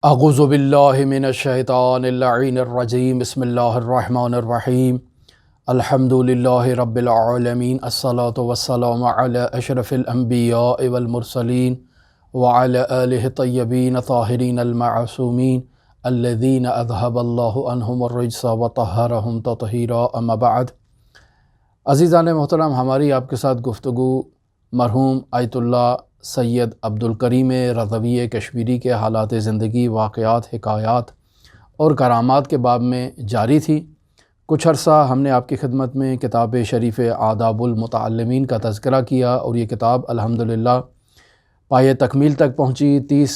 اعوذ باللہ من الشیطان اللعین الرجیم بسم اللہ الرحمن الرحیم الحمد للہ رب العالمین الصلاة والسلام علی اشرف الانبیاء والمرسلین وعلی آلہ الطیبین الطاہرین المعصومین الذین اذہب اللہ عنہم الرجس وطہرہم تطہیرا اما بعد۔ عزیزان محترم، ہماری آپ کے ساتھ گفتگو مرحوم آیت اللہ سید عبدالکریم رضوی کشمیری کے حالات زندگی، واقعات، حکایات اور کرامات کے باب میں جاری تھی۔ کچھ عرصہ ہم نے آپ کی خدمت میں کتاب شریف آداب المتعلمین کا تذکرہ کیا اور یہ کتاب الحمدللہ پایہ تکمیل تک پہنچی۔ 30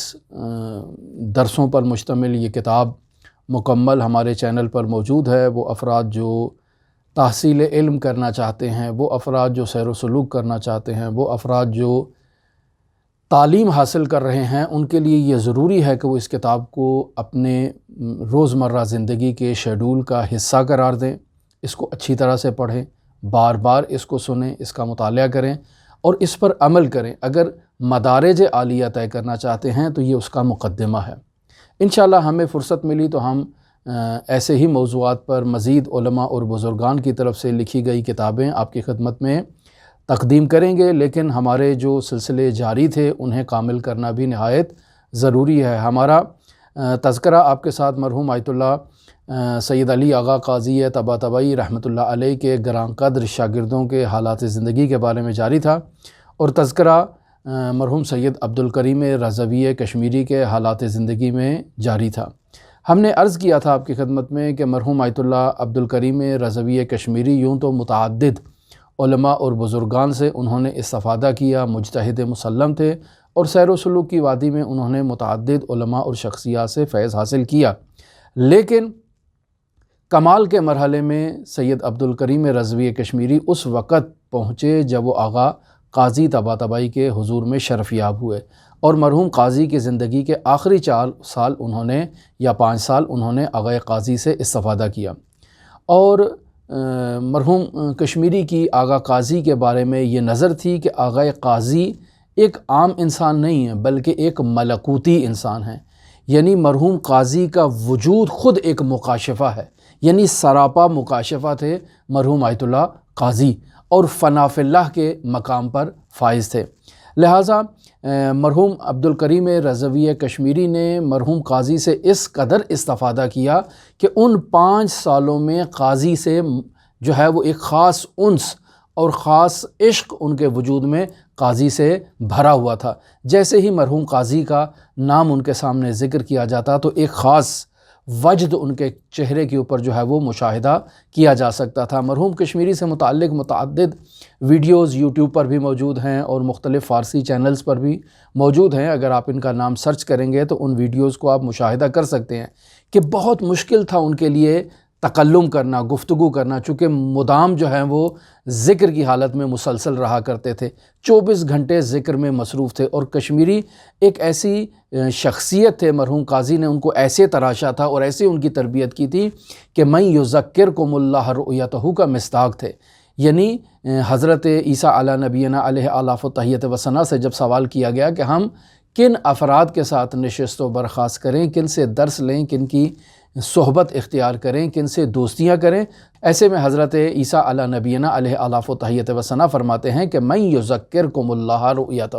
درسوں پر مشتمل یہ کتاب مکمل ہمارے چینل پر موجود ہے۔ وہ افراد جو تحصیل علم کرنا چاہتے ہیں، وہ افراد جو سیر و سلوک کرنا چاہتے ہیں، وہ افراد جو تعلیم حاصل کر رہے ہیں، ان کے لیے یہ ضروری ہے کہ وہ اس کتاب کو اپنے روزمرہ زندگی کے شیڈول کا حصہ قرار دیں، اس کو اچھی طرح سے پڑھیں، بار بار اس کو سنیں، اس کا مطالعہ کریں اور اس پر عمل کریں۔ اگر مدارج عالیہ طے کرنا چاہتے ہیں تو یہ اس کا مقدمہ ہے۔ انشاءاللہ ہمیں فرصت ملی تو ہم ایسے ہی موضوعات پر مزید علماء اور بزرگان کی طرف سے لکھی گئی کتابیں آپ کی خدمت میں تقدیم کریں گے، لیکن ہمارے جو سلسلے جاری تھے انہیں کامل کرنا بھی نہایت ضروری ہے۔ ہمارا تذکرہ آپ کے ساتھ مرحوم آیت اللہ سید علی آغا قاضی طباطبائی رحمۃ اللہ علیہ کے گراں قدر شاگردوں کے حالات زندگی کے بارے میں جاری تھا، اور تذکرہ مرحوم سید عبدالکریم رضوی کشمیری کے حالات زندگی میں جاری تھا۔ ہم نے عرض کیا تھا آپ کی خدمت میں کہ مرحوم آیت اللہ عبدالکریم رضوی کشمیری یوں تو متعدد علماء اور بزرگان سے انہوں نے استفادہ کیا، مجتہد مسلم تھے، اور سیر و سلوک کی وادی میں انہوں نے متعدد علماء اور شخصیات سے فیض حاصل کیا، لیکن کمال کے مرحلے میں سید عبدالکریم رضوی کشمیری اس وقت پہنچے جب وہ آغا قاضی طباطبائی کے حضور میں شرف یاب ہوئے، اور مرحوم قاضی کی زندگی کے آخری 4 سال انہوں نے یا 5 سال انہوں نے آغا قاضی سے استفادہ کیا۔ اور مرحوم کشمیری کی آغا قاضی کے بارے میں یہ نظر تھی کہ آغا قاضی ایک عام انسان نہیں ہے بلکہ ایک ملکوتی انسان ہے، یعنی مرحوم قاضی کا وجود خود ایک مکاشفہ ہے، یعنی سراپا مکاشفہ تھے مرحوم آیت اللہ قاضی، اور فنا فی اللہ کے مقام پر فائز تھے۔ لہٰذا مرحوم عبدالکریم رضوی کشمیری نے مرحوم قاضی سے اس قدر استفادہ کیا کہ ان 5 سالوں میں قاضی سے جو ہے وہ ایک خاص انس اور خاص عشق ان کے وجود میں قاضی سے بھرا ہوا تھا۔ جیسے ہی مرحوم قاضی کا نام ان کے سامنے ذکر کیا جاتا تو ایک خاص وجد ان کے چہرے کے اوپر جو ہے وہ مشاہدہ کیا جا سکتا تھا۔ مرحوم کشمیری سے متعلق متعدد ویڈیوز یوٹیوب پر بھی موجود ہیں اور مختلف فارسی چینلز پر بھی موجود ہیں۔ اگر آپ ان کا نام سرچ کریں گے تو ان ویڈیوز کو آپ مشاہدہ کر سکتے ہیں کہ بہت مشکل تھا ان کے لیے تکلم کرنا، گفتگو کرنا، چونکہ مدام جو ہیں وہ ذکر کی حالت میں مسلسل رہا کرتے تھے، 24 گھنٹے ذکر میں مصروف تھے، اور کشمیری ایک ایسی شخصیت تھے، مرحوم قاضی نے ان کو ایسے تراشا تھا اور ایسے ان کی تربیت کی تھی کہ من یذکرکم اللہ رؤیتہ کا مصداق تھے۔ یعنی حضرت عیسیٰ علی نبینا علیہ آلاف و تحیت و ثنا سے جب سوال کیا گیا کہ ہم کن افراد کے ساتھ نشست و برخاست کریں، کن سے درس لیں، کن کی صحبت اختیار کریں، کن سے دوستیاں کریں، ایسے میں حضرت عیسیٰ علی نبینا علیہ آلاف و تحیت و ثنا فرماتے ہیں کہ من یذکرکم اللہ رؤیتہ،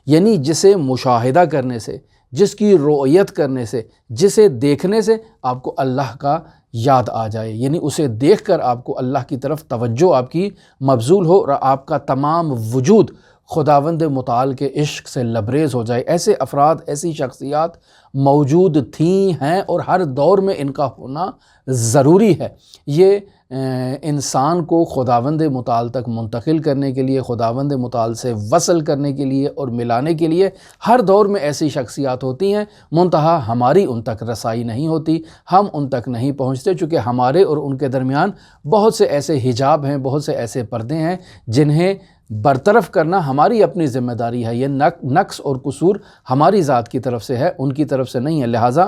یعنی جسے مشاہدہ کرنے سے، جس کی رؤیت کرنے سے، جسے دیکھنے سے آپ کو اللہ کا یاد آ جائے، یعنی اسے دیکھ کر آپ کو اللہ کی طرف توجہ آپ کی مبذول ہو اور آپ کا تمام وجود خداوند متعال کے عشق سے لبریز ہو جائے۔ ایسے افراد، ایسی شخصیات موجود تھیں، ہیں، اور ہر دور میں ان کا ہونا ضروری ہے۔ یہ انسان کو خداوند متعال تک منتقل کرنے کے لیے، خداوند متعال سے وصل کرنے کے لیے اور ملانے کے لیے ہر دور میں ایسی شخصیات ہوتی ہیں، منتہا ہماری ان تک رسائی نہیں ہوتی، ہم ان تک نہیں پہنچتے، چونکہ ہمارے اور ان کے درمیان بہت سے ایسے حجاب ہیں، بہت سے ایسے پردے ہیں جنہیں برطرف کرنا ہماری اپنی ذمہ داری ہے۔ یہ نقص اور قصور ہماری ذات کی طرف سے ہے، ان کی طرف سے نہیں ہے۔ لہٰذا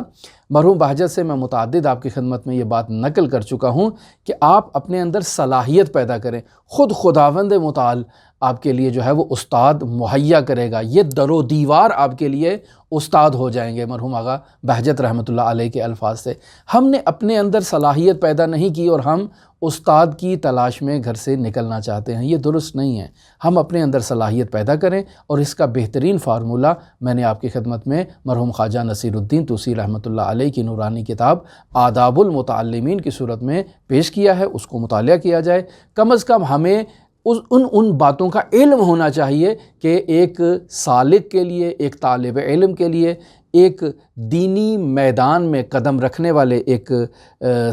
مرحوم بہجت سے میں متعدد آپ کی خدمت میں یہ بات نقل کر چکا ہوں کہ آپ اپنے اندر صلاحیت پیدا کریں، خود خداوند متعال آپ کے لیے جو ہے وہ استاد مہیا کرے گا، یہ در و دیوار آپ کے لیے استاد ہو جائیں گے۔ مرحوم آقا بہجت رحمۃ اللہ علیہ کے الفاظ سے ہم نے اپنے اندر صلاحیت پیدا نہیں کی اور ہم استاد کی تلاش میں گھر سے نکلنا چاہتے ہیں، یہ درست نہیں ہے۔ ہم اپنے اندر صلاحیت پیدا کریں، اور اس کا بہترین فارمولہ میں نے آپ کی خدمت میں مرحوم خواجہ نصیر الدین طوسی رحمۃ اللہ علیہ کی نورانی کتاب آداب المتعلمین کی صورت میں پیش کیا ہے، اس کو مطالعہ کیا جائے۔ کم از کم ہمیں ان باتوں کا علم ہونا چاہیے کہ ایک سالک کے لیے، ایک طالب علم کے لیے، ایک دینی میدان میں قدم رکھنے والے ایک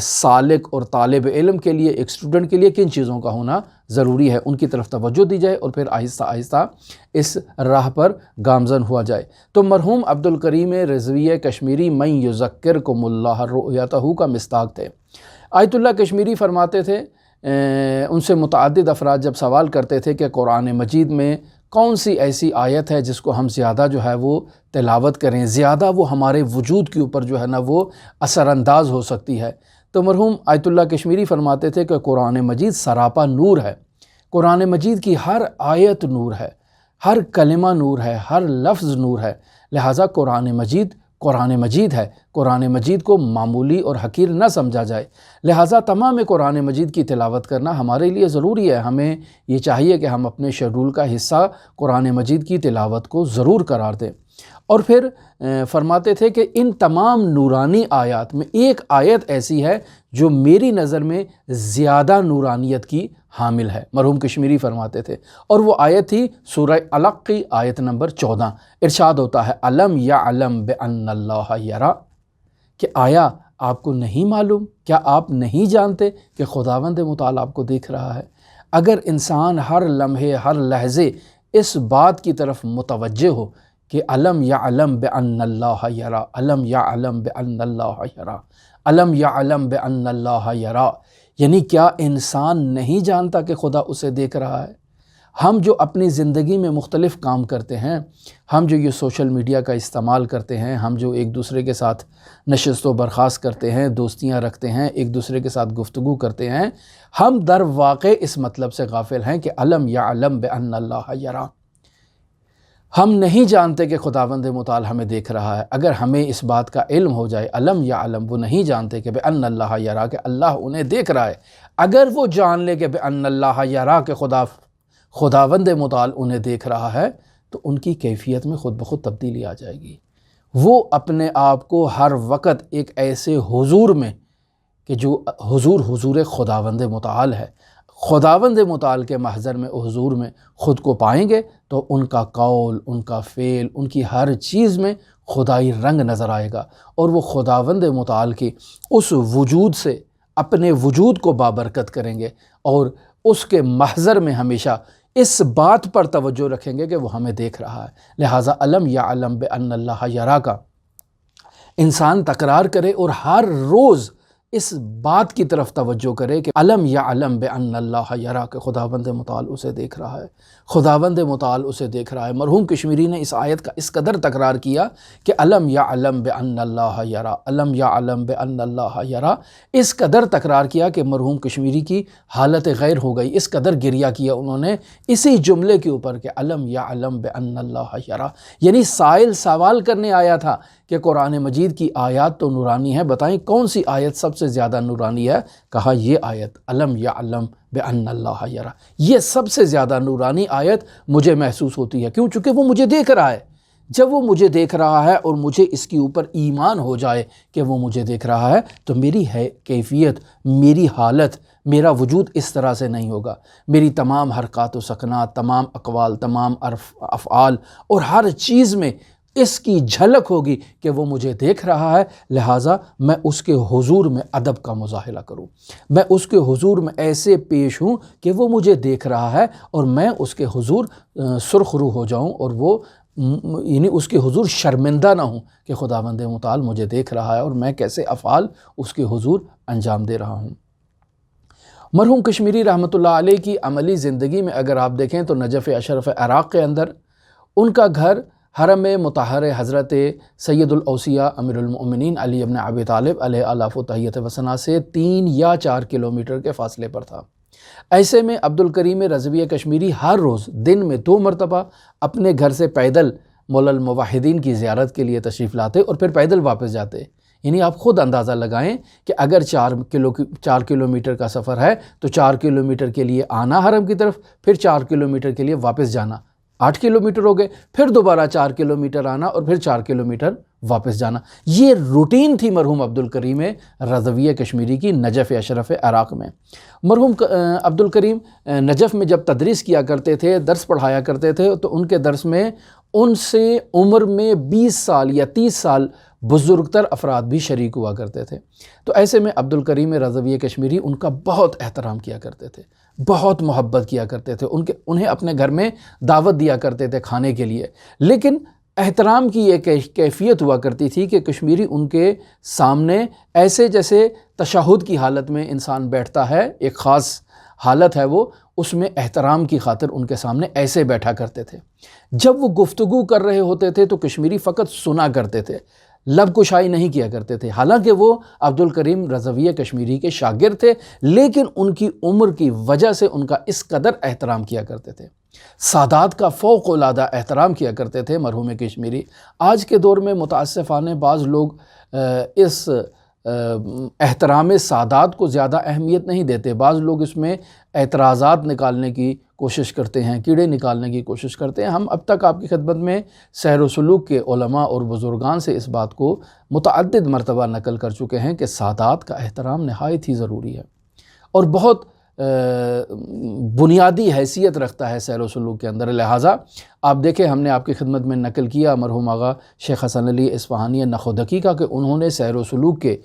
سالک اور طالب علم کے لیے، ایک اسٹوڈنٹ کے لیے کن چیزوں کا ہونا ضروری ہے، ان کی طرف توجہ دی جائے اور پھر آہستہ آہستہ اس راہ پر گامزن ہوا جائے۔ تو مرحوم عبد الکریم رضوی کشمیری من یذکرکم اللہ رؤیتہ کا مصداق تھے۔ آیت اللہ کشمیری فرماتے تھے، ان سے متعدد افراد جب سوال کرتے تھے کہ قرآن مجید میں کون سی ایسی آیت ہے جس کو ہم زیادہ جو ہے وہ تلاوت کریں، زیادہ وہ ہمارے وجود کے اوپر جو ہے نا وہ اثر انداز ہو سکتی ہے، تو مرحوم آیت اللہ کشمیری فرماتے تھے کہ قرآن مجید سراپا نور ہے، قرآن مجید کی ہر آیت نور ہے، ہر کلمہ نور ہے، ہر لفظ نور ہے، لہٰذا قرآن مجید ہے، قرآن مجید کو معمولی اور حقیر نہ سمجھا جائے، لہٰذا تمام قرآن مجید کی تلاوت کرنا ہمارے لیے ضروری ہے۔ ہمیں یہ چاہیے کہ ہم اپنے شیڈول کا حصہ قرآن مجید کی تلاوت کو ضرور قرار دیں۔ اور پھر فرماتے تھے کہ ان تمام نورانی آیات میں ایک آیت ایسی ہے جو میری نظر میں زیادہ نورانیت کی حامل ہے، مرحوم کشمیری فرماتے تھے، اور وہ آیت تھی سورہ علق کی آیت نمبر 14۔ ارشاد ہوتا ہے الم یعلم بان اللہ یرا، کہ آیا آپ کو نہیں معلوم، کیا آپ نہیں جانتے کہ خداوند متعال آپ کو دیکھ رہا ہے؟ اگر انسان ہر لمحے ہر لحظے اس بات کی طرف متوجہ ہو کہ الم یعلم بان اللہ یرا، الم یعلم بان اللہ یرا، الم یعلم بان اللہ یرا، یعنی کیا انسان نہیں جانتا کہ خدا اسے دیکھ رہا ہے؟ ہم جو اپنی زندگی میں مختلف کام کرتے ہیں، ہم جو یہ سوشل میڈیا کا استعمال کرتے ہیں، ہم جو ایک دوسرے کے ساتھ نشست و برخاست کرتے ہیں، دوستیاں رکھتے ہیں، ایک دوسرے کے ساتھ گفتگو کرتے ہیں، ہم در واقع اس مطلب سے غافل ہیں کہ الم یعلم بان اللہ یرا، ہم نہیں جانتے کہ خداوند متعال ہمیں دیکھ رہا ہے۔ اگر ہمیں اس بات کا علم ہو جائے، الم یعلم، وہ نہیں جانتے کہ بان اللہ یرا، کہ اللہ انہیں دیکھ رہا ہے، اگر وہ جان لے کہ بان اللہ یرا، کہ خداوند متعال انہیں دیکھ رہا ہے، تو ان کی کیفیت میں خود بخود تبدیلی آ جائے گی۔ وہ اپنے آپ کو ہر وقت ایک ایسے حضور میں، کہ جو حضور خداوند متعال ہے، خداوند متعال کے محضر میں، حضور میں خود کو پائیں گے، تو ان کا قول، ان کا فعل، ان کی ہر چیز میں خدائی رنگ نظر آئے گا، اور وہ خداوند متعال کی اس وجود سے اپنے وجود کو بابرکت کریں گے، اور اس کے محضر میں ہمیشہ اس بات پر توجہ رکھیں گے کہ وہ ہمیں دیکھ رہا ہے۔ لہٰذا الم یعلم بان اللہ یرا کا انسان تکرار کرے اور ہر روز اس بات کی طرف توجہ کرے کہ الم یعلم بان اللہ یرا، کہ خداوند متعال اسے دیکھ رہا ہے، خداوند متعال اسے دیکھ رہا ہے۔ مرحوم کشمیری نے اس آیت کا اس قدر تکرار کیا کہ الم یعلم بان اللہ یرا، الم یعلم بان اللہ یرا، اس قدر تکرار کیا کہ مرحوم کشمیری کی حالت غیر ہو گئی، اس قدر گریہ کیا انہوں نے اسی جملے کے اوپر کہ الم یعلم بان اللہ یرا، یعنی سائل سوال کرنے آیا تھا کہ قرآن مجید کی آیات تو نورانی ہے، بتائیں کون سی آیت سب سے زیادہ نورانی ہے؟ کہا یہ آیت الم یعلم بان اللہ یرا، یہ سب سے زیادہ نورانی آیت مجھے محسوس ہوتی ہے۔ کیوں؟ چونکہ وہ مجھے دیکھ رہا ہے۔ جب وہ مجھے دیکھ رہا ہے اور مجھے اس کے اوپر ایمان ہو جائے کہ وہ مجھے دیکھ رہا ہے، تو میری کیفیت، میری حالت، میرا وجود اس طرح سے نہیں ہوگا، میری تمام حرکات و سکنات، تمام اقوال، تمام افعال اور ہر چیز میں اس کی جھلک ہوگی کہ وہ مجھے دیکھ رہا ہے، لہٰذا میں اس کے حضور میں ادب کا مظاہرہ کروں، میں اس کے حضور میں ایسے پیش ہوں کہ وہ مجھے دیکھ رہا ہے، اور میں اس کے حضور سرخ رو ہو جاؤں، اور وہ یعنی اس کے حضور شرمندہ نہ ہوں کہ خداوند متعال مجھے دیکھ رہا ہے اور میں کیسے افعال اس کے حضور انجام دے رہا ہوں۔ مرحوم کشمیری رحمۃ اللہ علیہ کی عملی زندگی میں اگر آپ دیکھیں تو نجف اشرف عراق کے اندر ان کا گھر حرم مطہر حضرت سید الاوصیاء امیر المؤمنین علی ابن ابی طالب علیہ آلاف و تحیت و ثنا سے 3 یا 4 کلومیٹر کے فاصلے پر تھا۔ ایسے میں عبد الکریم رضویہ کشمیری ہر روز دن میں 2 مرتبہ اپنے گھر سے پیدل مولا الموحدین کی زیارت کے لیے تشریف لاتے اور پھر پیدل واپس جاتے۔ یعنی آپ خود اندازہ لگائیں کہ اگر 4 کلومیٹر کا سفر ہے تو 4 کلومیٹر کے لیے آنا حرم کی طرف، پھر 4 کلومیٹر کے لیے واپس جانا، 8 کلومیٹر ہو گئے، پھر دوبارہ 4 کلومیٹر آنا اور پھر 4 کلومیٹر واپس جانا۔ یہ روٹین تھی مرحوم عبد الکریم رضویہ کشمیری کی نجف اشرف عراق میں۔ مرحوم عبد الکریم نجف میں جب تدریس کیا کرتے تھے، درس پڑھایا کرتے تھے، تو ان کے درس میں ان سے عمر میں 20 سال یا 30 سال بزرگ تر افراد بھی شریک ہوا کرتے تھے۔ تو ایسے میں عبد الکریم رضویہ کشمیری ان کا بہت احترام کیا کرتے تھے، بہت محبت کیا کرتے تھے، انہیں اپنے گھر میں دعوت دیا کرتے تھے کھانے کے لیے۔ لیکن احترام کی یہ کیفیت ہوا کرتی تھی کہ کشمیری ان کے سامنے ایسے جیسے تشہد کی حالت میں انسان بیٹھتا ہے، ایک خاص حالت ہے وہ، اس میں احترام کی خاطر ان کے سامنے ایسے بیٹھا کرتے تھے۔ جب وہ گفتگو کر رہے ہوتے تھے تو کشمیری فقط سنا کرتے تھے، لب کشائی نہیں کیا کرتے تھے۔ حالانکہ وہ عبد الکریم رضویہ کشمیری کے شاگرد تھے، لیکن ان کی عمر کی وجہ سے ان کا اس قدر احترام کیا کرتے تھے، سادات کا فوق العادہ احترام کیا کرتے تھے مرحوم کشمیری۔ آج کے دور میں متاسفانہ بعض لوگ اس احترام سادات کو زیادہ اہمیت نہیں دیتے، بعض لوگ اس میں اعتراضات نکالنے کی کوشش کرتے ہیں، کیڑے نکالنے کی کوشش کرتے ہیں۔ ہم اب تک آپ کی خدمت میں سیر و سلوک کے علماء اور بزرگان سے اس بات کو متعدد مرتبہ نقل کر چکے ہیں کہ سادات کا احترام نہایت ہی ضروری ہے اور بہت بنیادی حیثیت رکھتا ہے سیر و سلوک کے اندر۔ لہٰذا آپ دیکھیں، ہم نے آپ کی خدمت میں نقل کیا مرحوم آغا شیخ حسن علی اصفہانی نخودکی کا کہ انہوں نے سیر و سلوک کے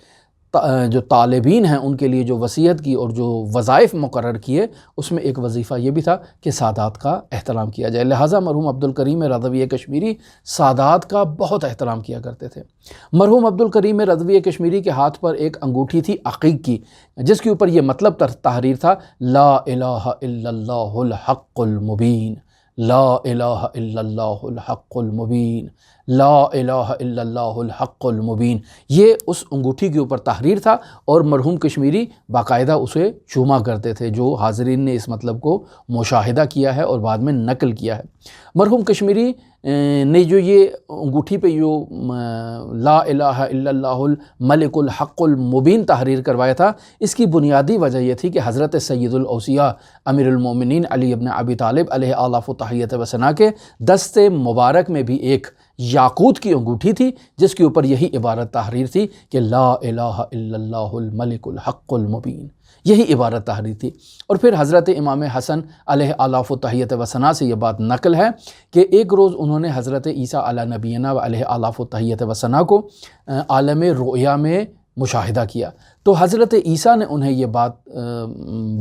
جو طالبین ہیں ان کے لیے جو وصیت کی اور جو وظائف مقرر کیے، اس میں ایک وظیفہ یہ بھی تھا کہ سادات کا احترام کیا جائے۔ لہٰذا مرحوم عبد الکریم رضویہ کشمیری سادات کا بہت احترام کیا کرتے تھے۔ مرحوم عبد الکریم رضویہ کشمیری کے ہاتھ پر ایک انگوٹھی تھی عقیق کی، جس کے اوپر یہ مطلب تحریر تھا: لا الہ الا اللہ الحق المبین، لا الہ الا اللہ الحق المبین، لا الہ الا اللہ الحق المبین۔ یہ اس انگوٹھی کے اوپر تحریر تھا اور مرحوم کشمیری باقاعدہ اسے چوما کرتے تھے، جو حاضرین نے اس مطلب کو مشاہدہ کیا ہے اور بعد میں نقل کیا ہے۔ مرحوم کشمیری نے جو یہ انگوٹھی پہ جو لا الہ الا اللہ الملک الحق المبین تحریر کروایا تھا، اس کی بنیادی وجہ یہ تھی کہ حضرت سید الاوصیاء امیر المومنین علی ابن ابی طالب علیہ آلاف و تحیت و ثنا کے دست مبارک میں بھی ایک یاقوت کی انگوٹھی تھی، جس کے اوپر یہی عبارت تحریر تھی کہ لا الہ الا اللہ الملک الحق المبین، یہی عبارت تحریر تھی۔ اور پھر حضرت امام حسن علیہ آلاف و تحیت و ثنا سے یہ بات نقل ہے کہ ایک روز انہوں نے حضرت عیسیٰ علی نبینا و علیہ آلاف و تحیت و ثنا کو عالم رؤیا میں مشاہدہ کیا، تو حضرت عیسیٰ نے انہیں یہ بات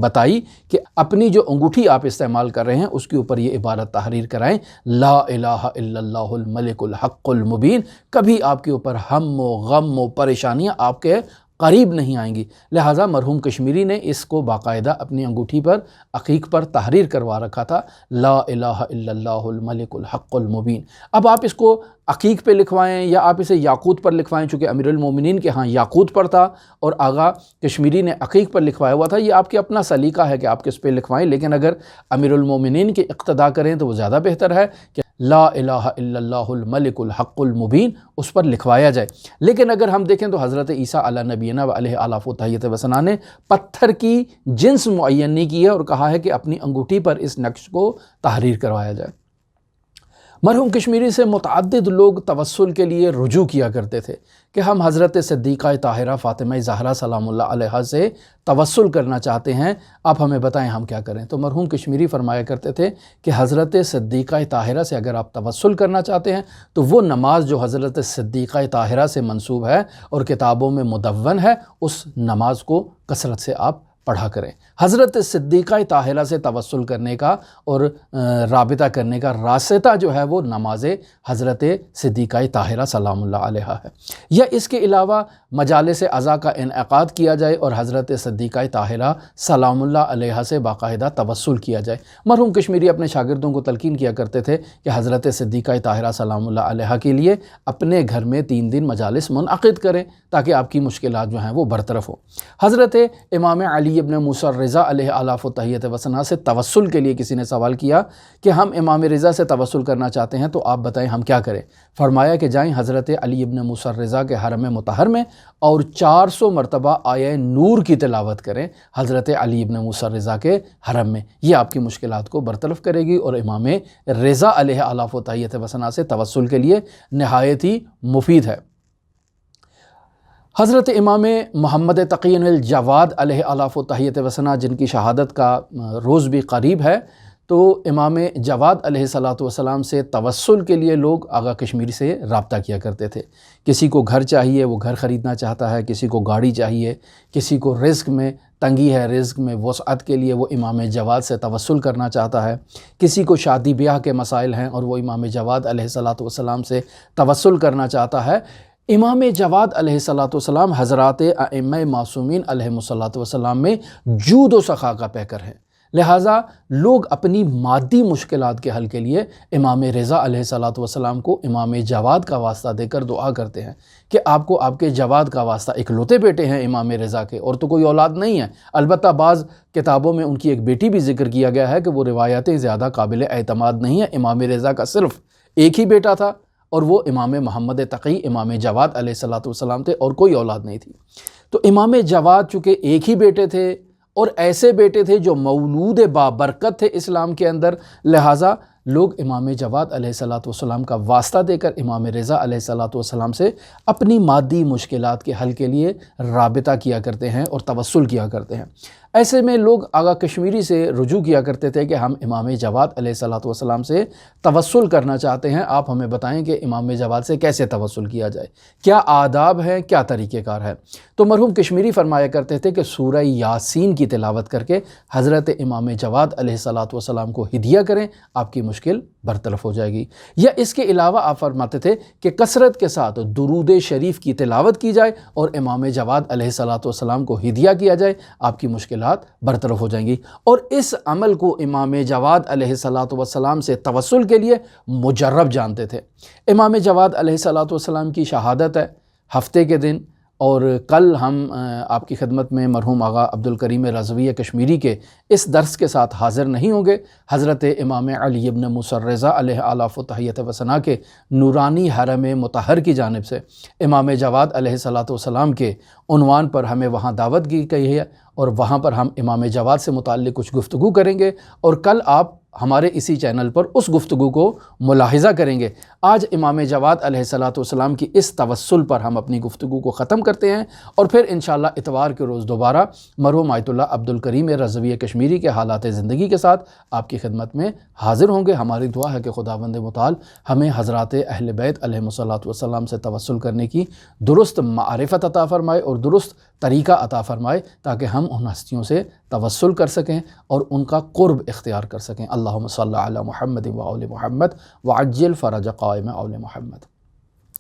بتائی کہ اپنی جو انگوٹھی آپ استعمال کر رہے ہیں اس کے اوپر یہ عبارت تحریر کرائیں: لا الہ الا اللہ الملک الحق المبین۔ کبھی آپ کے اوپر ہم و غم و پریشانیاں آپ کے قریب نہیں آئیں گی۔ لہٰذا مرحوم کشمیری نے اس کو باقاعدہ اپنی انگوٹھی پر عقیق پر تحریر کروا رکھا تھا: لا الہ الا اللہ الملک الحق المبین۔ اب آپ اس کو عقیق پہ لکھوائیں یا آپ اسے یاقوت پر لکھوائیں، چونکہ امیر المومنین کے ہاں یاقوت پر تھا اور آغا کشمیری نے عقیق پر لکھوایا ہوا تھا، یہ آپ کے اپنا سلیقہ ہے کہ آپ کس پہ لکھوائیں، لیکن اگر امیر المومنین کے اقتداء کریں تو وہ زیادہ بہتر ہے کہ لا الہ الا اللہ الملک الحق المبین اس پر لکھوایا جائے۔ لیکن اگر ہم دیکھیں تو حضرت عیسیٰ علی نبینا و علیہ آلاف و تحیت و ثنا نے پتھر کی جنس معین نہیں کی ہے اور کہا ہے کہ اپنی انگوٹھی پر اس نقش کو تحریر کروایا جائے۔ مرحوم کشمیری سے متعدد لوگ توسل کے لیے رجوع کیا کرتے تھے کہ ہم حضرت صدیقہ طاہرہ فاطمہ زہرا سلام اللہ علیہا سے توسل کرنا چاہتے ہیں، آپ ہمیں بتائیں ہم کیا کریں۔ تو مرحوم کشمیری فرمایا کرتے تھے کہ حضرت صدیقہ طاہرہ سے اگر آپ توسل کرنا چاہتے ہیں تو وہ نماز جو حضرت صدیقہ طاہرہ سے منسوب ہے اور کتابوں میں مدون ہے، اس نماز کو کثرت سے آپ پڑھا کریں۔ حضرت صدیقہ طاہرہ سے توسل کرنے کا اور رابطہ کرنے کا راستہ جو ہے وہ نماز حضرت صدیقہ طاہرہ سلام اللہ علیہا ہے، یا اس کے علاوہ مجالس عزا کا انعقاد کیا جائے اور حضرت صدیقہ طاہرہ سلام اللہ علیہا سے باقاعدہ توسل کیا جائے۔ مرحوم کشمیری اپنے شاگردوں کو تلقین کیا کرتے تھے کہ حضرت صدیقہ طاہرہ سلام اللہ علیہا کے لیے اپنے گھر میں 3 دن مجالس منعقد کریں تاکہ آپ کی مشکلات جو ہیں وہ برطرف ہو۔ حضرت امام علی علی ابن موسیٰ الرضا علیہ آلاف و تحیت و ثنا سے توسل کے لیے کسی نے سوال کیا کہ ہم امام رضا سے توسل کرنا چاہتے ہیں تو آپ بتائیں ہم کیا کریں؟ فرمایا کہ جائیں حضرت علی ابن موسیٰ الرضا کے حرم مطہر میں اور 400 مرتبہ آیہ نور کی تلاوت کریں حضرت علی ابن موسیٰ الرضا کے حرم میں، یہ آپ کی مشکلات کو برطرف کرے گی اور امام رضا علیہ آلاف و تحیت و ثنا سے توسل کے لیے نہایت ہی مفید ہے۔ حضرت امام محمد تقی الجواد علیہ آلاف و تحیت و ثنا جن کی شہادت کا روز بھی قریب ہے، تو امام جواد علیہ السلام سے توسل کے لیے لوگ آغا کشمیری سے رابطہ کیا کرتے تھے۔ کسی کو گھر چاہیے وہ گھر خریدنا چاہتا ہے، کسی کو گاڑی چاہیے، کسی کو رزق میں تنگی ہے، رزق میں وسعت کے لیے وہ امام جواد سے توسل کرنا چاہتا ہے، کسی کو شادی بیاہ کے مسائل ہیں اور وہ امام جواد علیہ السلام سے توسل کرنا چاہتا ہے۔ امام جواد علیہ السلام حضرات ائمہ معصومین علیہ السلام میں جود و سخا کا پیکر ہیں، لہٰذا لوگ اپنی مادی مشکلات کے حل کے لیے امام رضا علیہ السلام کو امام جواد کا واسطہ دے کر دعا کرتے ہیں کہ آپ کو آپ کے جواد کا واسطہ، اکلوتے بیٹے ہیں امام رضا کے اور تو کوئی اولاد نہیں ہے، البتہ بعض کتابوں میں ان کی ایک بیٹی بھی ذکر کیا گیا ہے کہ وہ روایتیں زیادہ قابل اعتماد نہیں ہیں۔ امام رضا کا صرف ایک ہی بیٹا تھا اور وہ امام محمد تقی امام جواد علیہ السلام تھے اور کوئی اولاد نہیں تھی۔ تو امام جواد چونکہ ایک ہی بیٹے تھے اور ایسے بیٹے تھے جو مولود بابرکت تھے اسلام کے اندر، لہٰذا لوگ امام جواد علیہ السلام کا واسطہ دے کر امام رضا علیہ السلام سے اپنی مادی مشکلات کے حل کے لیے رابطہ کیا کرتے ہیں اور توسل کیا کرتے ہیں۔ ایسے میں لوگ آغا کشمیری سے رجوع کیا کرتے تھے کہ ہم امام جواد علیہ السلام سے توسل کرنا چاہتے ہیں، آپ ہمیں بتائیں کہ امام جواد سے کیسے توسل کیا جائے، کیا آداب ہیں، کیا طریقہ کار ہے؟ تو مرحوم کشمیری فرمایا کرتے تھے کہ سورہ یاسین کی تلاوت کر کے حضرت امام جواد علیہ السلام کو ہدیہ کریں، آپ کی مشکل برطرف ہو جائے گی۔ یا اس کے علاوہ آپ فرماتے تھے کہ کثرت کے ساتھ درود شریف کی تلاوت کی جائے اور امام جواد علیہ السلام کو ہدیہ کیا جائے، آپ کی مشکلات برطرف ہو جائیں گی۔ اور اس عمل کو امام جواد علیہ السلام سے توسل کے لیے مجرب جانتے تھے۔ امام جواد علیہ السلام کی شہادت ہے ہفتے کے دن، اور کل ہم آپ کی خدمت میں مرحوم آغا عبدالکریم رضوی کشمیری کے اس درس کے ساتھ حاضر نہیں ہوں گے۔ حضرت امام علی ابن موسیٰ الرضا علیہ آلاف و تحیت و ثنا کے نورانی حرم مطہر کی جانب سے امام جواد علیہ السلام کے عنوان پر ہمیں وہاں دعوت کی گئی ہے اور وہاں پر ہم امام جواد سے متعلق کچھ گفتگو کریں گے، اور کل آپ ہمارے اسی چینل پر اس گفتگو کو ملاحظہ کریں گے۔ آج امام جواد علیہ السلام کی اس توسل پر ہم اپنی گفتگو کو ختم کرتے ہیں، اور پھر انشاءاللہ اتوار کے روز دوبارہ مرحوم آیت اللہ عبدالکریم رضوی کشمیری کے حالات زندگی کے ساتھ آپ کی خدمت میں حاضر ہوں گے۔ ہماری دعا ہے کہ خداوند متعال ہمیں حضرات اہل بیت علیہ السلام سے توسل کرنے کی درست معرفت عطا فرمائے اور درست طریقہ عطا فرمائے، تاکہ ہم ان ہستیوں سے توسل کر سکیں اور ان کا قرب اختیار کر سکیں۔ اللہم صلی علی محمد و آل محمد وعجل فرج قائم آل محمد۔